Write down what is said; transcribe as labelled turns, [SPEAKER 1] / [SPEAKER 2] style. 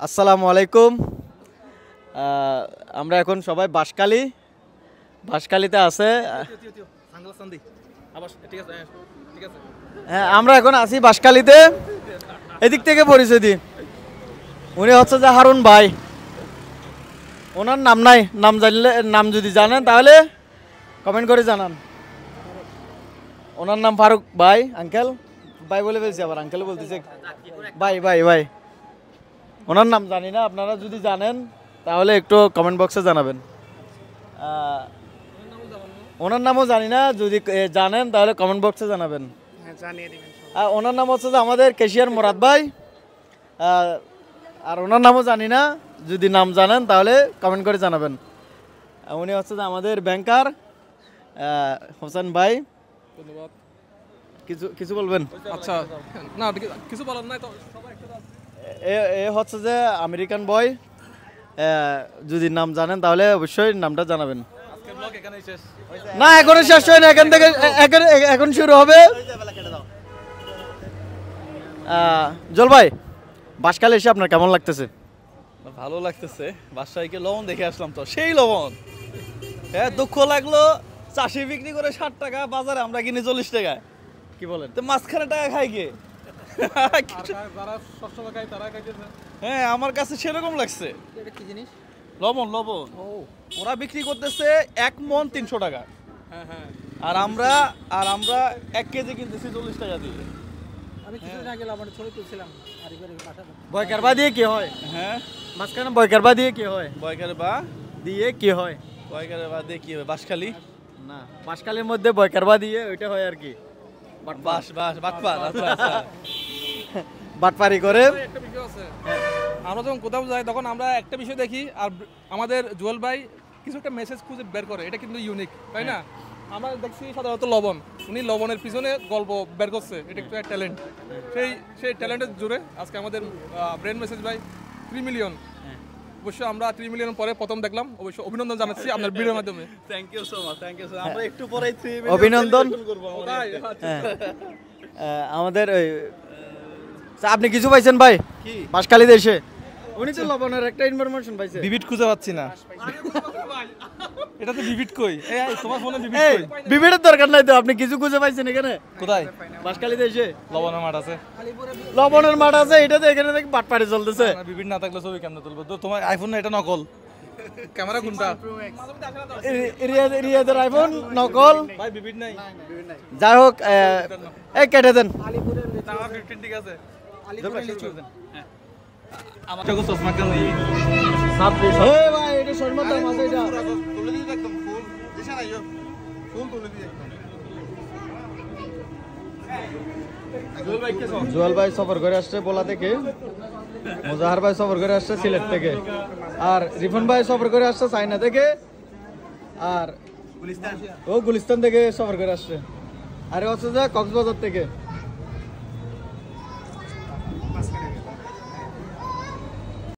[SPEAKER 1] আসসালামু আলাইকুম। আমরা এখন সবাই বাঁশখালীতে আছে। হ্যাঁ, আমরা এখন আছি বাঁশখালীতে। এদিক থেকে পরিচয় দিই, উনি হচ্ছে যে হারুন ভাই। ওনার নাম নাই, নাম যদি জানেন তাহলে কমেন্ট করে জানান। ওনার নাম ফারুক ভাই। আঙ্কেল ভাই বলে ফেলছি, আবার আঙ্কেল বলতেছে ভাই ভাই ভাই। ওনার নাম জানি না, আপনারা যদি জানেন তাহলে একটু কমেন্ট বক্সে জানাবেন। ওনার নামও জানি না, যদি জানেন তাহলে কমেন্ট বক্সে জানাবেন। ওনার নাম হচ্ছে যে আমাদের ক্যাশিয়ার মোরাদ ভাই। আর ওনার নামও জানি না, যদি নাম জানেন তাহলে কমেন্ট করে জানাবেন। উনি হচ্ছে যে আমাদের ব্যাংকার হোসেন ভাই। ধন্যবাদ। কিছু বলবেন?
[SPEAKER 2] আচ্ছা, না কিছু বলার নাই তো।
[SPEAKER 1] এ হচ্ছে যে আমেরিকান বয়। যদি নাম জানেন তাহলে অবশ্যই নামটা জানাবেন। না, এখনো শেষ হয় না, এখান থেকে এখন শুরু হবে। জল ভাই, বাঁশখালী এসে আপনার কেমন লাগতেছে?
[SPEAKER 3] ভালো লাগতেছে। বাসায় লবণ দেখে আসলাম, তো সেই লবণ। হ্যাঁ, দুঃখ লাগলো, চাষি বিক্রি করে 60 টাকা, বাজারে আমরা কিনি 40 টাকায়।
[SPEAKER 1] কি বলেন?
[SPEAKER 3] তো মাঝখানে টাকা খাই কে? হ্যাঁ, আমার কাছে সেরকম লাগছে।
[SPEAKER 2] কি জিনিস?
[SPEAKER 3] লবণ। ওরা বিক্রি করতেছে 1 মণ 300 টাকা। আর আমরা 1 কেজি কিনতেছি 40 টাকা দিয়ে।
[SPEAKER 2] আমি কিছুদিন আগে লবণের ছবি তুলছিলাম।
[SPEAKER 1] বয়কারবা দিয়ে কি হয়?
[SPEAKER 3] হ্যাঁ,
[SPEAKER 1] মাঝখানে বয়কারবা দিয়ে কি হয়?
[SPEAKER 3] বয়কারে বা
[SPEAKER 1] দিয়ে কি হয়?
[SPEAKER 3] বয়কারে বা দিয়ে কি হবে? বাঁশখালী
[SPEAKER 1] না, বাঁশখালীর মধ্যে বয়কারবা দিয়ে ওইটা হয় আর কি। বাটপারি করে।
[SPEAKER 2] একটা বিষয় আছে, আমরা যখন কোথাও যাই তখন আমরা একটা বিষয় দেখি, আর আমাদের জুয়েল ভাই কিছু একটা মেসেজ খুঁজে বের করে। এটা কিন্তু ইউনিক, তাই না? আমরা দেখছি সাধারণত লবণ, উনি লবণের পিছনে গল্প বের করছে। এটা একটা ট্যালেন্ট। সেই ট্যালেন্টের জোরে আজকে আমাদের ব্রেন মেসেজ ভাই 3 মিলিয়ন। অবশ্যই আমরা 3 মিলিয়ন পরে প্রথম দেখলাম। অবশ্যই অভিনন্দন জানাচ্ছি আপনার ভিডিওর মাধ্যমে।
[SPEAKER 3] Thank you so much. আমরা একটু পরেই 3 মিলিয়ন
[SPEAKER 1] অভিনন্দন। আমাদের আপনি কিছু পাইছেন ভাই বাঁশখালীতে এসে? উনি তো লবণের একটা ইনফরমেশন পাইছে।
[SPEAKER 3] বিবিট খুঁজে পাচ্ছি না। এটা তো বিবিট কই? এই তোমার ফোনে বিবিট কই?
[SPEAKER 1] বিবিটের দরকার নাই তো, আপনি কিছু খুঁজে পাইছেন এখানে?
[SPEAKER 3] কোথায়?
[SPEAKER 1] বাঁশখালীতে এসে
[SPEAKER 3] লবণের মাঠ আছে।
[SPEAKER 1] লবণের মাঠ আছে, এটা তো এখানে দেখি বাটপাড়ি চলতেছে।
[SPEAKER 3] বিবিট না থাকলে ছবি কেমনে তুলবো? তো তোমার আইফোন না, এটা নকল।
[SPEAKER 2] ক্যামেরা কোনটা?
[SPEAKER 1] রিয়াদের আইফোন নকল।
[SPEAKER 3] ভাই বিবিট নাই।
[SPEAKER 1] যাই হোক, এই কেটে দেন।
[SPEAKER 3] আমার 15 ঠিক আছে। আমার চোখ চশমা কেন এই?
[SPEAKER 1] এই ভাই, এটা শর্মার দাম আছে এটা।
[SPEAKER 4] তুলে দিই একদম ফুল দিশা নাই ফুল তুলে দিই একদম।
[SPEAKER 1] জুয়েল ভাই সফর করে আসছে বোলা থেকে, মুজাহার ভাই সফর করে আসছে সিলেট থেকে, আর রিফন ভাই সফর করে আসছে চায়না থেকে, আর ও গুলিস্তান থেকে সফর করে আসছে, আর হচ্ছে যে কক্সবাজার থেকে।